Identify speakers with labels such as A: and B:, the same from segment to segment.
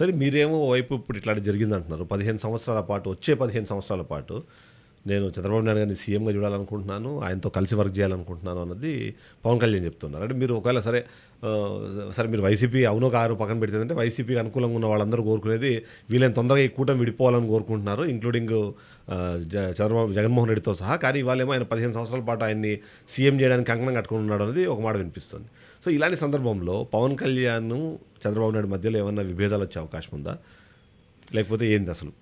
A: సరే మీరేమో వైపు ఇప్పుడు ఇట్లాంటి జరిగింది అంటున్నారు. 15 సంవత్సరాల పాటు, వచ్చే 15 సంవత్సరాల పాటు నేను చంద్రబాబు నాయుడు గారిని సీఎంగా చూడాలనుకుంటున్నాను, ఆయనతో కలిసి వర్క్ చేయాలనుకుంటున్నాను అన్నది పవన్ కళ్యాణ్ చెప్తున్నారు. అంటే మీరు ఒకవేళ సరే మీరు వైసీపీ అవునో కారు పక్కన పెడితే వైసీపీకి అనుకూలంగా ఉన్న వాళ్ళందరూ కోరుకునేది వీళ్ళని తొందరగా ఈ కూటమి విడిపోవాలని కోరుకుంటున్నారు, ఇంక్లూడింగ్ జగన్మోహన్ రెడ్డితో సహా. కానీ ఇవాళేమో ఆయన 15 సంవత్సరాల పాటు ఆయన్ని సీఎం చేయడానికి కంకణం కట్టుకుని ఉన్నాడు అనేది ఒక మాట వినిపిస్తుంది. సో ఇలాంటి సందర్భంలో పవన్ కళ్యాణ్ చంద్రబాబు నాయుడు మధ్యలో ఏమన్నా విభేదాలు వచ్చే అవకాశం ఉందా, లేకపోతే ఏంది అసలు?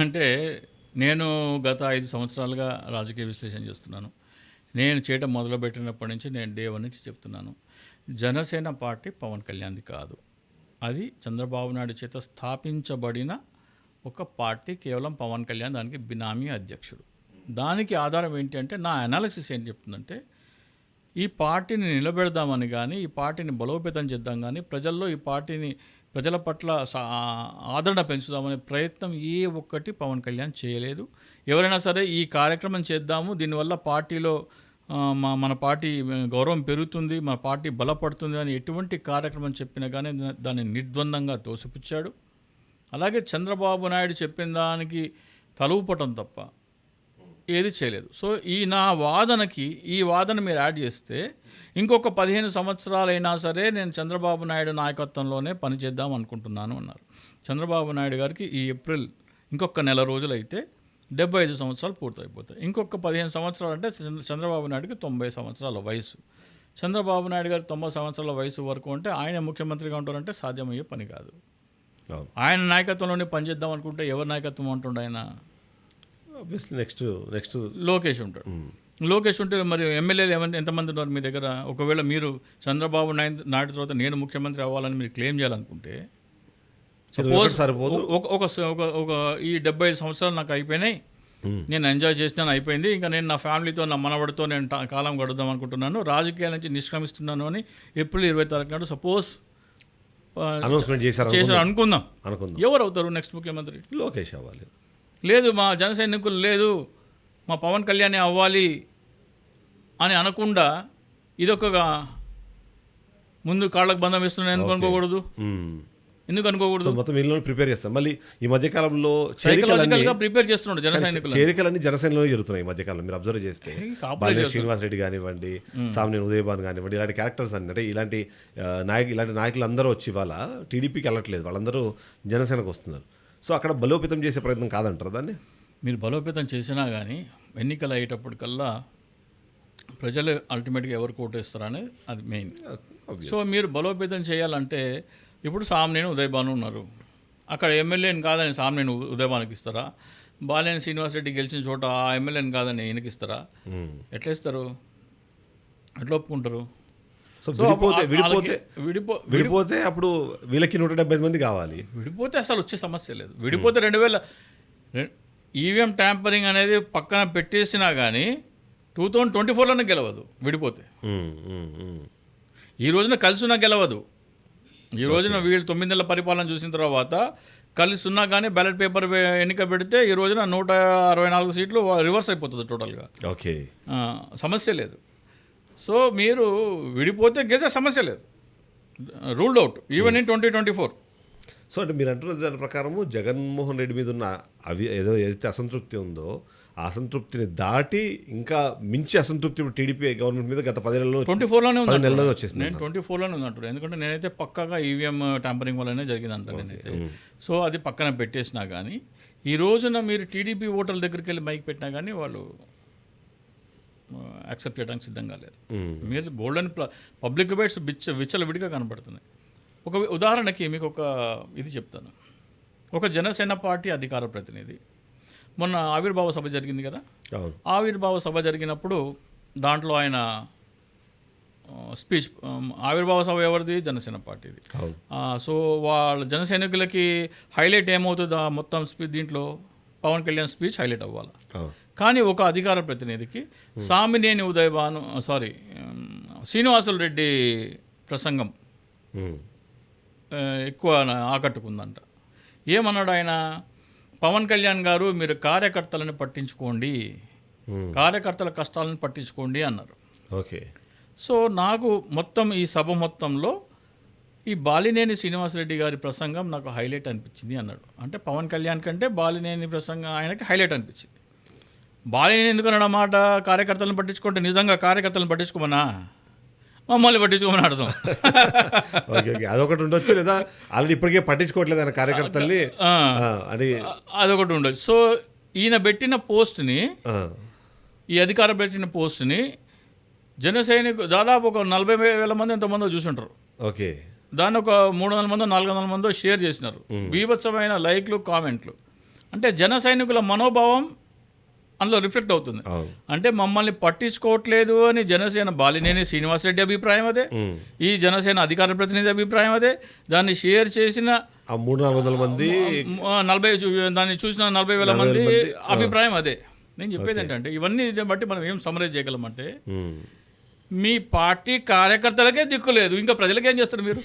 B: అంటే నేను గత 5 సంవత్సరాలుగా రాజకీయ విశ్లేషణ చేస్తున్నాను. నేను చేయడం మొదలుపెట్టినప్పటి నుంచి నేను డే 1 నుంచి చెప్తున్నాను, జనసేన పార్టీ పవన్ కళ్యాణ్ది కాదు, అది చంద్రబాబు నాయుడు చేత స్థాపించబడిన ఒక పార్టీ. కేవలం పవన్ కళ్యాణ్ దానికి బినామీ అధ్యక్షుడు. దానికి ఆధారం ఏంటి అంటే, నా అనాలిసిస్ ఏం చెప్తుందంటే, ఈ పార్టీని నిలబెడదామని కానీ, ఈ పార్టీని బలోపేతం చేద్దాం కానీ, ప్రజల్లో ఈ పార్టీని ప్రజల పట్ల ఆదరణ పెంచుదామనే ప్రయత్నం ఏ ఒక్కటి పవన్ కళ్యాణ్ చేయలేదు. ఎవరైనా సరే ఈ కార్యక్రమం చేద్దాము, దీనివల్ల పార్టీలో మన పార్టీ గౌరవం పెరుగుతుంది, మన పార్టీ బలపడుతుంది అని ఎటువంటి కార్యక్రమం చెప్పినా కానీ దాన్ని నిర్ద్వందంగా తోసిపుచ్చాడు. అలాగే చంద్రబాబు నాయుడు చెప్పిన దానికి తలూపటం తప్ప ఏది చేయలేదు. సో నా వాదనకి ఈ వాదన మీరు యాడ్ చేస్తే ఇంకొక 15 సంవత్సరాలైనా సరే నేను చంద్రబాబు నాయుడు నాయకత్వంలోనే పనిచేద్దాం అనుకుంటున్నాను అన్నారు. చంద్రబాబు నాయుడు గారికి ఈ ఏప్రిల్ ఇంకొక నెల రోజులైతే 75 సంవత్సరాలు పూర్తయిపోతాయి. ఇంకొక 15 సంవత్సరాలు అంటే చంద్రబాబు నాయుడుకి 90 సంవత్సరాల వయసు. చంద్రబాబు నాయుడు గారు 90 సంవత్సరాల వయసు వరకు అంటే ఆయన ముఖ్యమంత్రిగా ఉంటారంటే సాధ్యమయ్యే పని కాదు. ఆయన నాయకత్వంలోనే పనిచేద్దాం అనుకుంటే ఎవరి నాయకత్వం అంటుండే ఆయన?
A: నెక్స్ట్
B: లోకేష్ ఉంటాడు. లోకేష్ ఉంటే మరి ఎమ్మెల్యేలు ఎంతమంది ఉన్నారు మీ దగ్గర? ఒకవేళ మీరు చంద్రబాబు నాయుడు తర్వాత నేను ముఖ్యమంత్రి అవ్వాలని మీరు క్లెయిమ్ చేయాలనుకుంటే, సపోజ్ ఒక ఈ 75 సంవత్సరాలు నాకు అయిపోయినాయి, నేను ఎంజాయ్ చేసినాను, అయిపోయింది, ఇంకా నేను నా ఫ్యామిలీతో నా మనవడితో నేను కాలం గడుద్దాం అనుకుంటున్నాను, రాజకీయాల నుంచి నిష్క్రమిస్తున్నాను అని ఏప్రిల్ 20 తారీఖు నాడు సపోజ్
A: అనౌన్స్మెంట్ చేశారు
B: అనుకుందాం. ఎవరు అవుతారు నెక్స్ట్ ముఖ్యమంత్రి?
A: లోకేష్ అవ్వాలి.
B: లేదు మా జన సైనికులు, లేదు మా పవన్ కళ్యాణ్ అవ్వాలి అని అనకుండా ఇదొక ముందు కాళ్ళకు బంధం ఇస్తున్నాను ఎందుకు అనుకోకూడదు? ఎందుకు అనుకోకూడదు?
A: మొత్తం వీళ్ళని ప్రిపేర్ చేస్తాం. మళ్ళీ ఈ మధ్యకాలంలో
B: ప్రిపేర్ చేస్తున్నాడు జన సైనికులు.
A: చేరికలన్నీ జనసేనలో జరుగుతున్నాయి ఈ మధ్యకాలంలో. మీరు అబ్జర్వ్ చేస్తే శ్రీనివాస్ రెడ్డి కానివ్వండి, సామినేని ఉదయభాన్ కానివ్వండి, ఇలాంటి క్యారెక్టర్స్ అంటే ఇలాంటి నాయకులు అందరూ వచ్చి వాళ్ళ టీడీపీకి వెళ్ళట్లేదు, వాళ్ళందరూ జనసేనకు వస్తున్నారు. సో అక్కడ బలోపేతం చేసే ప్రయత్నం కాదంటారు దాన్ని?
B: మీరు బలోపేతం చేసినా కానీ ఎన్నికలు అయ్యేటప్పటికల్లా ప్రజలు అల్టిమేట్గా ఎవరు కోటేస్తారనేది అది మెయిన్. సో మీరు బలోపేతం చేయాలంటే ఇప్పుడు సామినేని ఉదయభాను ఉన్నారు, అక్కడ ఎమ్మెల్యేని కాదని సామినేని ఉదయభానుకి ఇస్తారా? బాలినేని శ్రీనివాసరెడ్డి గెలిచిన చోట ఆ ఎమ్మెల్యేని కాదని ఈయనకి ఇస్తారా? ఎట్లా ఇస్తారు? ఎట్లా ఒప్పుకుంటారు?
A: సో విడిపోతే అప్పుడు వీళ్ళకి 170 మంది కావాలి.
B: విడిపోతే అసలు వచ్చే సమస్య లేదు. విడిపోతే 2000 ఈవీఎం ట్యాంపరింగ్ అనేది పక్కన పెట్టేసినా కానీ 2024లోనే గెలవదు. విడిపోతే ఈ రోజున కలిసి ఉన్నా గెలవదు. ఈ రోజున వీళ్ళు 9 నెలల పరిపాలన చూసిన తర్వాత కలిసి ఉన్నా కానీ బ్యాలెట్ పేపర్ ఎన్నిక పెడితే ఈ రోజున 164 సీట్లు రివర్స్ అయిపోతుంది టోటల్గా.
A: ఓకే,
B: సమస్య లేదు. సో మీరు విడిపోతే గెలిచే సమస్య లేదు, ruled out even in 2024.
A: So అంటే మీరు అంటున్న దాని ప్రకారము జగన్మోహన్ రెడ్డి మీద ఉన్న ఏదైతే అసంతృప్తి ఉందో ఆ అసంతృప్తిని దాటి ఇంకా మించి అసంతృప్తి టీడీపీ గవర్నమెంట్ మీద గత 10 నెలల్లో
B: 24లోనే వచ్చేసింది. నేను 24లోనే ఉందంటాడు, ఎందుకంటే నేనైతే పక్కాగా ఈవీఎం ట్యాంపరింగ్ వల్లనే జరిగిందంట నేనైతే. సో అది పక్కన పెట్టేసినా కానీ ఈ రోజున మీరు టీడీపీ ఓటర్ల దగ్గరికి వెళ్ళి మైక్ పెట్టినా కానీ వాళ్ళు యాక్సెప్ట్ చేయడానికి సిద్ధంగా లేరు. మీరు బోల్డ్ అండ్ పబ్లిక్ డిబేట్స్ విచ్చలవిడిగా కనబడుతున్నాయి. ఒక ఉదాహరణకి మీకు ఒక ఇది చెప్తాను. ఒక జనసేన పార్టీ అధికార ప్రతినిధి మొన్న ఆవిర్భావ సభ జరిగింది కదా, ఆవిర్భావ సభ జరిగినప్పుడు దాంట్లో ఆయన స్పీచ్, ఆవిర్భావ సభ ఎవరిది? జనసేన పార్టీది. సో వాళ్ళ జనసైనికులకి హైలైట్ ఏమవుతుంది? మొత్తం స్పీచ్ దీంట్లో పవన్ కళ్యాణ్ స్పీచ్ హైలైట్ అవ్వాలి. కానీ ఒక అధికార ప్రతినిధికి సామినేని ఉదయభాను శ్రీనివాసులు రెడ్డి ప్రసంగం ఎక్కువ ఆకట్టుకుందంట. ఏమన్నాడు ఆయన? పవన్ కళ్యాణ్ గారు మీరు కార్యకర్తలను పట్టించుకోండి, కార్యకర్తల కష్టాలను పట్టించుకోండి అన్నారు.
A: ఓకే.
B: సో నాకు మొత్తం ఈ సభ మొత్తంలో ఈ బాలినేని శ్రీనివాసరెడ్డి గారి ప్రసంగం నాకు హైలైట్ అనిపించింది అన్నాడు. అంటే పవన్ కళ్యాణ్ కంటే బాలినేని ప్రసంగం ఆయనకి హైలైట్ అనిపించింది. బాలినేని ఎందుకు అన్నాడు మాట, కార్యకర్తలను పట్టించుకుంటే నిజంగా కార్యకర్తలను పట్టించుకోమన్నా, మమ్మల్ని పట్టించుకోమని అర్థం.
A: ఓకే ఓకే, అదొకటి ఉండొచ్చు. లేదా ఆల్రెడీ ఇప్పటికే పట్టించుకోవట్లేదు ఆయన కార్యకర్తల్ని అని
B: అదొకటి ఉండొచ్చు. సో ఈయన పెట్టిన పోస్ట్ని, ఈ అధికారం పెట్టిన పోస్ట్ని జనసైనికు దాదాపు ఒక 40,000 మంది ఎంతమందో చూసుంటారు.
A: ఓకే,
B: దాన్ని ఒక 300 మందో 400 మందో షేర్ చేసినారు. బీభత్సమైన లైక్లు, కామెంట్లు. అంటే జన సైనికుల మనోభావం అందులో రిఫ్లెక్ట్ అవుతుంది. అంటే మమ్మల్ని పట్టించుకోవట్లేదు అని జనసేన బాలినేని శ్రీనివాసరెడ్డి అభిప్రాయం అదే, ఈ జనసేన అధికార ప్రతినిధి అభిప్రాయం అదే, దాన్ని షేర్ చేసిన
A: 300-400 మంది,
B: 40 దాన్ని చూసిన 40,000 మంది అభిప్రాయం అదే. నేను చెప్పేది ఏంటంటే ఇవన్నీ బట్టి మనం ఏం సమరైజ్ చేయగలమంటే, మీ పార్టీ కార్యకర్తలకే దిక్కు లేదు, ఇంకా ప్రజలకేం చేస్తారు మీరు?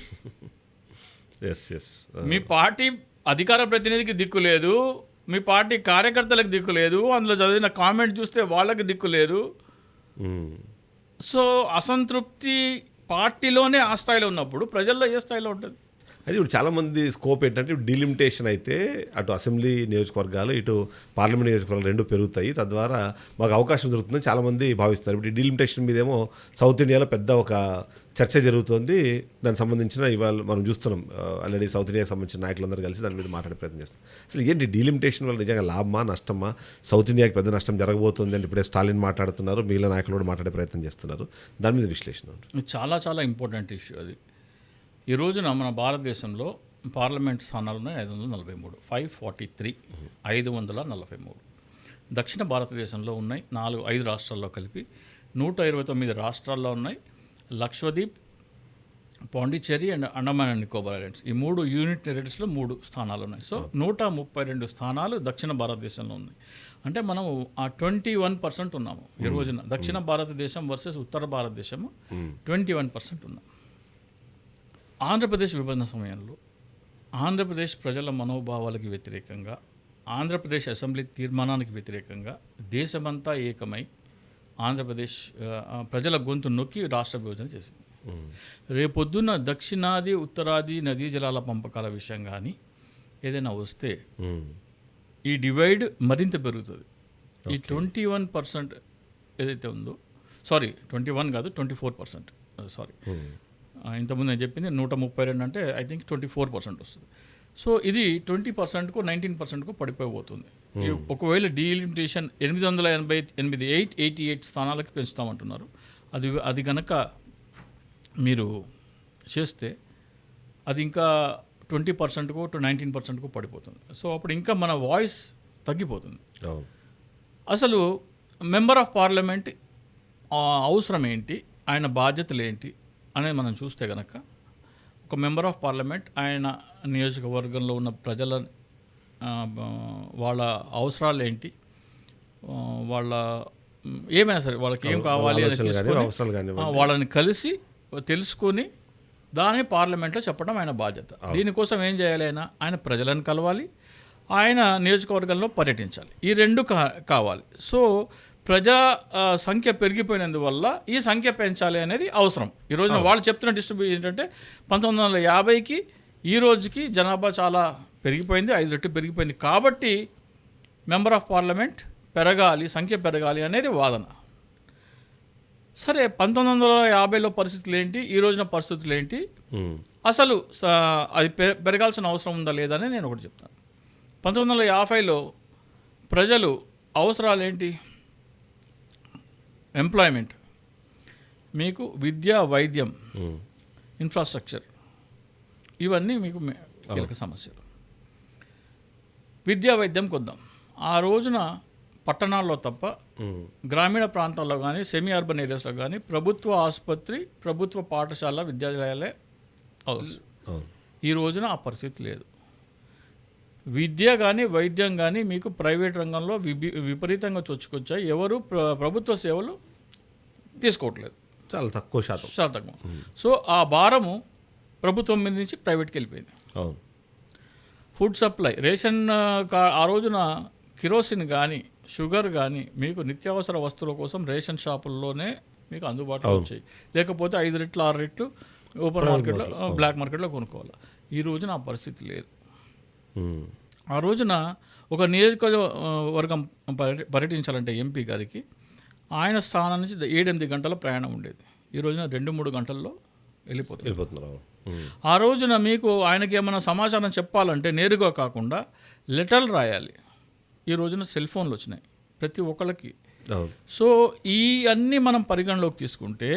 B: మీ పార్టీ అధికార ప్రతినిధికి దిక్కు లేదు, మీ పార్టీ కార్యకర్తలకు దిక్కు లేదు, అందులో చదివిన కామెంట్ చూస్తే వాళ్ళకి దిక్కు లేదు. సో అసంతృప్తి పార్టీలోనే ఆ స్థాయిలో ఉన్నప్పుడు ప్రజల్లో ఏ స్థాయిలో ఉంటుంది?
A: అది ఇప్పుడు చాలామంది స్కోప్ ఏంటంటే డీలిమిటేషన్ అయితే అటు అసెంబ్లీ నియోజకవర్గాలు ఇటు పార్లమెంట్ నియోజకవర్గాలు రెండు పెరుగుతాయి, తద్వారా మాకు అవకాశం దొరుకుతుందని చాలామంది భావిస్తున్నారు. ఇప్పుడు ఈ డీలిమిటేషన్ మీదేమో సౌత్ ఇండియాలో పెద్ద ఒక చర్చ జరుగుతుంది. దానికి సంబంధించిన ఇవాళ మనం చూస్తున్నాం, ఆల్రెడీ సౌత్ ఇండియాకి సంబంధించిన నాయకులందరూ కలిసి దాని మీద మాట్లాడే ప్రయత్నం చేస్తాం. అసలు ఏంటి డీలిమిటేషన్ వల్ల నిజంగా లాభమా నష్టమా? సౌత్ ఇండియాకి పెద్ద నష్టం జరగబోతుంది అని ఇప్పుడే స్టాలిన్ మాట్లాడుతున్నారు, మిగిలిన నాయకులు కూడా మాట్లాడే ప్రయత్నం చేస్తున్నారు. దాని మీద విశ్లేషణ
B: చాలా చాలా ఇంపార్టెంట్ ఇష్యూ అది. ఈ రోజున మన భారతదేశంలో పార్లమెంట్ స్థానాలు ఉన్నాయి 543, 543, 543. దక్షిణ భారతదేశంలో ఉన్నాయి 5 రాష్ట్రాల్లో కలిపి 129 రాష్ట్రాల్లో ఉన్నాయి. Lakshadweep, Pondicherry and Andaman and Nicobar islands, ఈ 3 యూనిట్ టెరిటరీస్లో 3 స్థానాలు ఉన్నాయి. సో 132 స్థానాలు దక్షిణ భారతదేశంలో ఉన్నాయి. అంటే మనం ఆ 21% ఉన్నాము ఈ రోజున. దక్షిణ భారతదేశం వర్సెస్ ఉత్తర భారతదేశము 21% ఉన్నాం. ఆంధ్రప్రదేశ్ విభజన సమయంలో ఆంధ్రప్రదేశ్ ప్రజల మనోభావాలకు వ్యతిరేకంగా, ఆంధ్రప్రదేశ్ అసెంబ్లీ తీర్మానానికి వ్యతిరేకంగా దేశమంతా ఏకమై ఆంధ్రప్రదేశ్ ప్రజల గొంతు నొక్కి రాష్ట్ర విభజన చేసింది. రేపొద్దున్న దక్షిణాది ఉత్తరాది నదీ జలాల పంపకాల విషయం కానీ ఏదైనా వస్తే ఈ డివైడ్ మరింత పెరుగుతుంది. ఈ 21% ఏదైతే ఉందో, 21 కాదు 24%, ఇంతకుముందు నేను చెప్పింది 132 అంటే ఐ థింక్ 24% వస్తుంది. సో ఇది 20%కు 19%కు పడిపోబోతుంది. ఒకవేళ డీలిమిటేషన్ 888 స్థానాలకి పెంచుతామంటున్నారు. అది కనుక మీరు చేస్తే అది ఇంకా 20%కు 19%కు పడిపోతుంది. సో అప్పుడు ఇంకా మన వాయిస్ తగ్గిపోతుంది. అసలు మెంబర్ ఆఫ్ పార్లమెంట్ అవసరం ఏంటి, ఆయన బాధ్యతలు ఏంటి అనేది మనం చూస్తే కనుక, ఒక మెంబర్ ఆఫ్ పార్లమెంట్ ఆయన నియోజకవర్గంలో ఉన్న ప్రజల వాళ్ళ అవసరాలు ఏంటి, వాళ్ళ ఏమైనా సరే వాళ్ళకి ఏం కావాలి అని తెలుసుకొని వాళ్ళని కలిసి తెలుసుకొని దాన్ని పార్లమెంట్లో చెప్పడం ఆయన బాధ్యత. దీనికోసం ఏం చేయాలి? ఆయన ప్రజలను కలవాలి, ఆయన నియోజకవర్గంలో పర్యటించాలి. ఈ 2 కావాలి. సో ప్రజా సంఖ్య పెరిగిపోయినందువల్ల ఈ సంఖ్య పెంచాలి అనేది అవసరం. ఈ రోజున వాళ్ళు చెప్తున్న డిస్ట్రిబ్యూషన్ ఏంటంటే 1950కి ఈ రోజుకి జనాభా చాలా పెరిగిపోయింది, 5 రెట్లు పెరిగిపోయింది. కాబట్టి మెంబర్ ఆఫ్ పార్లమెంట్ పెరగాలి, సంఖ్య పెరగాలి అనేది వాదన. సరే 1950లో పరిస్థితులు ఏంటి, ఈ రోజున పరిస్థితులు ఏంటి, అసలు అది పెరగాల్సిన అవసరం ఉందా లేదా అని నేను ఒకటి చెప్తాను. 1950లో ప్రజలు అవసరాలు ఏంటి? ఎంప్లాయ్మెంట్, మీకు విద్య, వైద్యం, ఇన్ఫ్రాస్ట్రక్చర్, ఇవన్నీ మీకు కీలక సమస్యలు. విద్యా వైద్యం కొద్దాం. ఆ రోజున పట్టణాల్లో తప్ప గ్రామీణ ప్రాంతాల్లో కానీ సెమీ అర్బన్ ఏరియాస్లో కానీ ప్రభుత్వ ఆసుపత్రి, ప్రభుత్వ పాఠశాల, విద్యాలయాలే అవసరం. ఈ రోజున ఆ పరిస్థితి లేదు. విద్య కానీ వైద్యం కానీ మీకు ప్రైవేట్ రంగంలో విపరీతంగా చొచ్చుకొచ్చాయి. ఎవరు ప్రభుత్వ సేవలు తీసుకోవట్లేదు,
A: చాలా తక్కువ శాతం.
B: సో ఆ భారము ప్రభుత్వం మీద నుంచి ప్రైవేట్కి వెళ్ళిపోయింది. ఫుడ్ సప్లై, రేషన్ ఆ రోజున కిరోసిన్ కానీ షుగర్ కానీ మీకు నిత్యావసర వస్తువుల కోసం రేషన్ షాపుల్లోనే మీకు అందుబాటులో వచ్చాయి. లేకపోతే 5 రెట్లు 6 రెట్లు ఓపెన్ మార్కెట్లో బ్లాక్ మార్కెట్లో కొనుక్కోవాలి. ఈ రోజున ఆ పరిస్థితి లేదు. ఆ రోజున ఒక నియోజకవర్గం పర్యటించాలంటే ఎంపీ గారికి ఆయన స్థానం నుంచి 7-8 గంటల ప్రయాణం ఉండేది. ఈ రోజున 2-3 గంటల్లో వెళ్ళిపోతున్నారు. ఆ రోజున మీకు ఆయనకి ఏమైనా సమాచారం చెప్పాలంటే నేరుగా కాకుండా లెటర్లు రాయాలి. ఈ రోజున సెల్ ఫోన్లు వచ్చినాయి ప్రతి ఒక్కళ్ళకి. సో ఈ అన్నీ మనం పరిగణలోకి తీసుకుంటే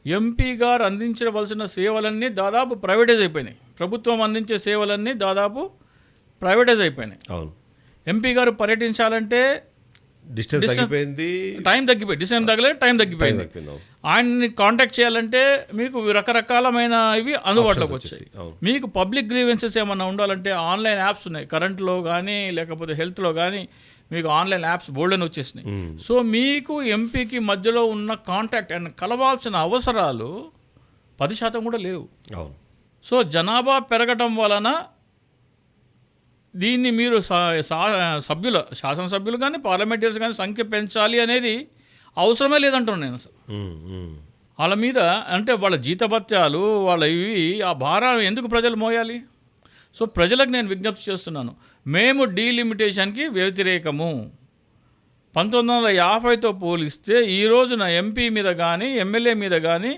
B: ఎంపీ గారు అందించవలసిన సేవలన్నీ దాదాపు ప్రైవేటైజ్ అయిపోయినాయి. ప్రభుత్వం అందించే సేవలన్నీ దాదాపు ప్రైవేటైజ్ అయిపోయినాయి. ఎంపీ గారు పర్యటించాలంటే
A: డిస్టెన్స్ తగ్గిపోయింది,
B: టైం తగ్గిపోయింది. డిస్టెన్స్ తగ్గలేదు, టైం తగ్గిపోయింది. ఆయన్ని కాంటాక్ట్ చేయాలంటే మీకు రకరకాలమైన ఇవి అందుబాటులోకి వచ్చాయి. మీకు పబ్లిక్ గ్రీవెన్సెస్ ఏమన్నా ఉండాలంటే ఆన్లైన్ యాప్స్ ఉన్నాయి. కరెంట్లో కానీ లేకపోతే హెల్త్లో కానీ మీకు ఆన్లైన్ యాప్స్ బోల్డెన్ వచ్చేసినాయి. సో మీకు ఎంపీకి మధ్యలో ఉన్న కాంటాక్ట్ అండ్ కలవాల్సిన అవసరాలు 10% కూడా లేవు. సో జనాభా పెరగటం వలన దీన్ని మీరు శాసనసభ్యులు కానీ పార్లమెంటరీస్ కానీ సంఖ్య పెంచాలి అనేది అవసరమే లేదంటున్నాను నేను అసలు. వాళ్ళ మీద అంటే వాళ్ళ జీతభత్యాలు వాళ్ళ ఇవి ఆ భారాన్ని ఎందుకు ప్రజలు మోయాలి? సో ప్రజలకు నేను విజ్ఞప్తి చేస్తున్నాను, మేము డీలిమిటేషన్కి వ్యతిరేకము. 1950తో పోలిస్తే ఈ రోజున ఎంపీ మీద కానీ ఎమ్మెల్యే మీద కానీ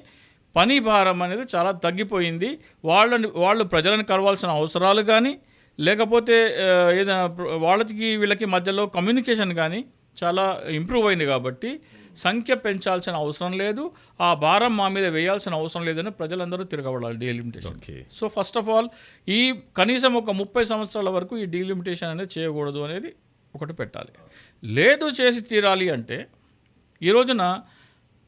B: పని భారం అనేది చాలా తగ్గిపోయింది. వాళ్ళు ప్రజలను కలవాల్సిన అవసరాలు కానీ లేకపోతే ఏదైనా వాళ్ళకి వీళ్ళకి మధ్యలో కమ్యూనికేషన్ కానీ చాలా ఇంప్రూవ్ అయింది. కాబట్టి సంఖ్య పెంచాల్సిన అవసరం లేదు, ఆ భారం మా మీద వేయాల్సిన అవసరం లేదని ప్రజలందరూ తిరగబడాలి delimitation. So first of all ఈ కనీసం ఒక 30 సంవత్సరాల వరకు ఈ డీలిమిటేషన్ అనేది చేయకూడదు అనేది ఒకటి పెట్టాలి. లేదు చేసి తీరాలి అంటే ఈ రోజున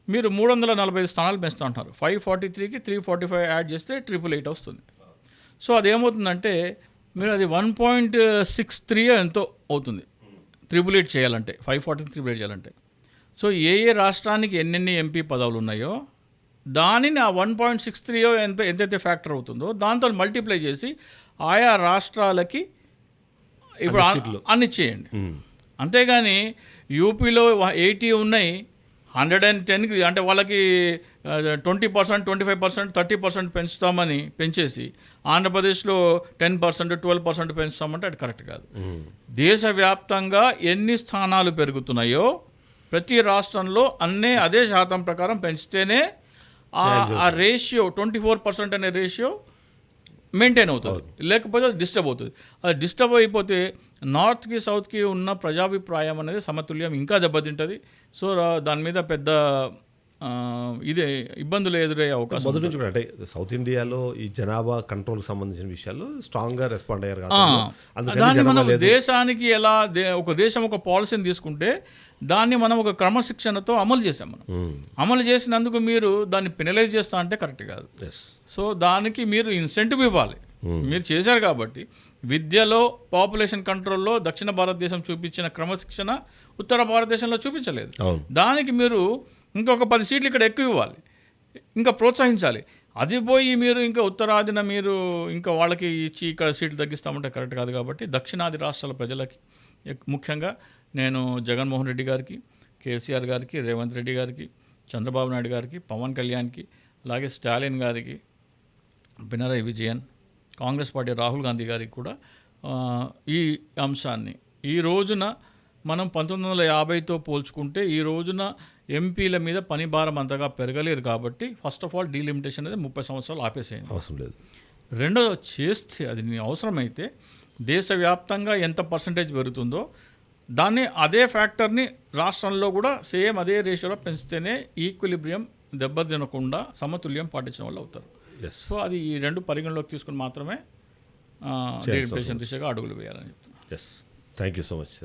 B: మీరు 345 స్థానాలు పెంచుతూ ఉంటారు. 543కి 345 యాడ్ చేస్తే 888 వస్తుంది. సో అదేమవుతుందంటే మీరు అది 1.63 ఎంతో అవుతుంది 888 చేయాలంటే, 540 888 చేయాలంటే. సో ఏ రాష్ట్రానికి ఎన్నెన్ని ఎంపీ పదవులు ఉన్నాయో దానిని ఆ 1.63 ఎంతైతే ఫ్యాక్టర్ అవుతుందో దాంతో మల్టిప్లై చేసి ఆయా రాష్ట్రాలకి ఇప్పుడు అన్ని చేయండి. అంతేగాని యూపీలో 80 ఉన్నాయి, 110కి అంటే వాళ్ళకి 20%, 25%, 30% పెంచుతామని పెంచేసి ఆంధ్రప్రదేశ్లో 10%, 12% పెంచుతామంటే అది కరెక్ట్ కాదు. దేశవ్యాప్తంగా ఎన్ని స్థానాలు పెరుగుతున్నాయో ప్రతి రాష్ట్రంలో అదే శాతం ప్రకారం పెంచితేనే ఆ రేషియో 24% అనే రేషియో మెయింటైన్ అవుతుంది. లేకపోతే అది డిస్టర్బ్ అవుతుంది. అది డిస్టర్బ్ అయిపోతే నార్త్కి సౌత్కి ఉన్న ప్రజాభిప్రాయం అనేది సమతుల్యం ఇంకా దెబ్బతింటుంది. సో దాని మీద పెద్ద ఇదే ఇబ్బందులు ఎదురయ్యే అవకాశం
A: మొదటి నుంచి కూడా. అంటే సౌత్ ఇండియాలో ఈ జనాభా కంట్రోల్కి సంబంధించిన విషయాల్లో స్ట్రాంగ్గా రెస్పాండ్ అయ్యారు.
B: దాన్ని మనం దేశానికి ఎలా ఒక దేశం ఒక పాలసీని తీసుకుంటే దాన్ని మనం ఒక క్రమశిక్షణతో అమలు చేసాం. మనం అమలు చేసినందుకు మీరు దాన్ని పెనలైజ్ చేస్తా అంటే కరెక్ట్ కాదు. సో దానికి మీరు ఇన్సెంటివ్ ఇవ్వాలి. మీరు చేశారు కాబట్టి విద్యలో పాపులేషన్ కంట్రోల్లో దక్షిణ భారతదేశం చూపించిన క్రమశిక్షణ ఉత్తర భారతదేశంలో చూపించలేదు. దానికి మీరు ఇంకొక 10 సీట్లు ఇక్కడ ఎక్కువ ఇవ్వాలి, ఇంకా ప్రోత్సహించాలి. అది పోయి మీరు ఇంకా ఉత్తరాదిన మీరు ఇంకా వాళ్ళకి ఇచ్చి ఇక్కడ సీట్లు తగ్గిస్తామంటే కరెక్ట్ కాదు. కాబట్టి దక్షిణాది రాష్ట్రాల ప్రజలకి ముఖ్యంగా నేను జగన్మోహన్ రెడ్డి గారికి, కేసీఆర్ గారికి, రేవంత్ రెడ్డి గారికి, చంద్రబాబు నాయుడు గారికి, పవన్ కళ్యాణ్కి, అలాగే స్టాలిన్ గారికి, పినరయి విజయన్, కాంగ్రెస్ పార్టీ రాహుల్ గాంధీ గారికి కూడా ఈ అంశాన్ని ఈ రోజున మనం 1950తో పోల్చుకుంటే ఈ రోజున ఎంపీల మీద పని భారం అంతగా పెరగలేదు. కాబట్టి ఫస్ట్ ఆఫ్ ఆల్ డీలిమిటేషన్ అనేది 30 సంవత్సరాలు ఆపేసేయండి,
A: అవసరం లేదు.
B: రెండోది చేస్తే అది అవసరమైతే దేశవ్యాప్తంగా ఎంత పర్సంటేజ్ పెరుగుతుందో దాన్ని అదే ఫ్యాక్టర్ని రాష్ట్రంలో కూడా సేమ్ అదే రేషియోలో పెంచితేనే ఈక్విలిబ్రియం దెబ్బతినకుండా సమతుల్యం పాటించిన వాళ్ళు అవుతారు. సో అది ఈ రెండు పరిగణలోకి తీసుకుని మాత్రమే డీలిమిటేషన్ దిశగా అడుగులు వేయాలని చెప్తున్నాను.
A: Thank you so much.